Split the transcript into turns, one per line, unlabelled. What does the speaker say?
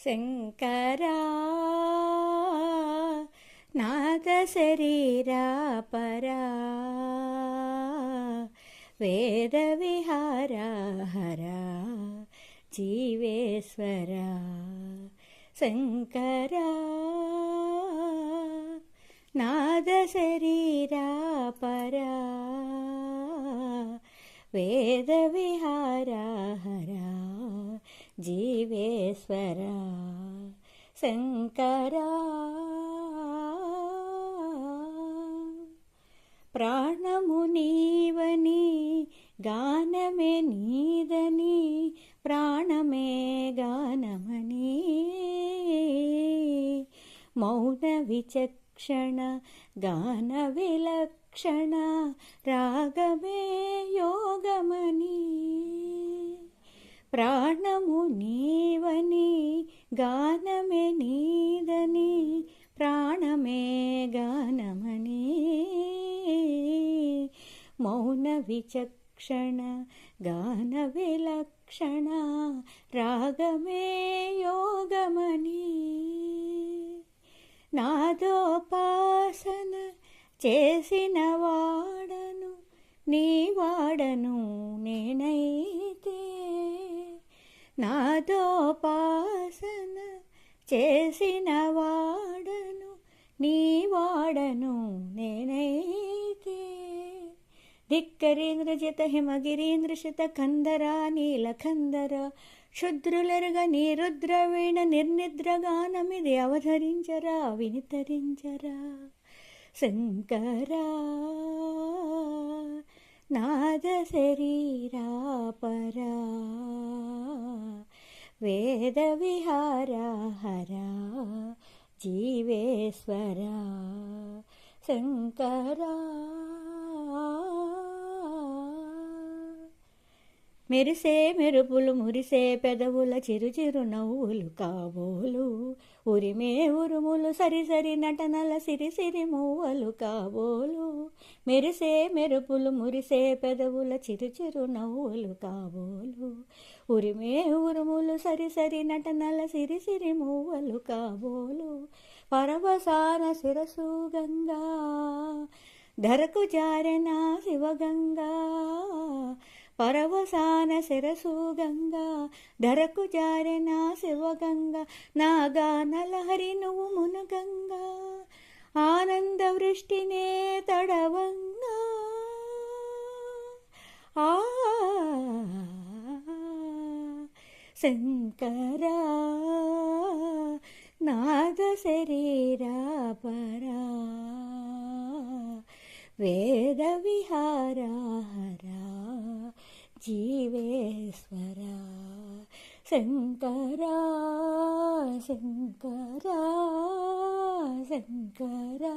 శంకరా నాద శరీరా పరా వేద విహార హరా జీవేశ్వరా శంకరా నాద శరీరా పరా వేద విహార హరా జీవేశ్వరా శంకరా ప్రాణము నీవని గానమే నీదని ప్రాణమే గానమని మౌన విచక్షణ గాన విలక్షణ రాగమే యోగమని ప్రాణము నీవని గానమే నీదని ప్రాణమే గానమని మౌన విచక్షణ గాన విలక్షణ రాగమే యోగమని నాదోపాసన చేసిన వాడను నీ వాడను నేనైతే నాదోపాసన చేసిన వాడను నీ వాడను నేనైతే ధిక్కరేంద్రజిత హిమగిరీంద్రశిత కందరా నీలకందర శుద్రులరుగ నీరుద్రవీణ నిర్నిద్రగానమిది అవధరించరా వినితరించరా శంకరా నాద శరీరా పరా వేద విహార హరా జీవేశ్వరా శంకరా మెరిసే మెరుపులు మురిసే పెదవుల చిరుచిరు నవ్వులు కాబోలు ఉరిమే ఉరుములు సరిసరి నటనల సిరిసిరి మువ్వలు కాబోలు మెరిసే మెరుపులు మురిసే పెదవుల చిరుచిరు నవ్వులు కాబోలు ఉరిమే ఉరుములు సరిసరి నటనల సిరిసిరి మువ్వలు కాబోలు పరవసాన శిరసు గంగా ధరకు జారెనా శివగంగా పరవసాన శిరసు గంగా ధరకు జారెనా శివగంగా నాగానలహరి నువ్వు మునగంగా ఆనంద వృష్టినే తడవంగా ఆ శంకరా నాద శరీరా పరా వేద విహార హరా జీవేశ్వరా శంకరా శంకరా శంకరా.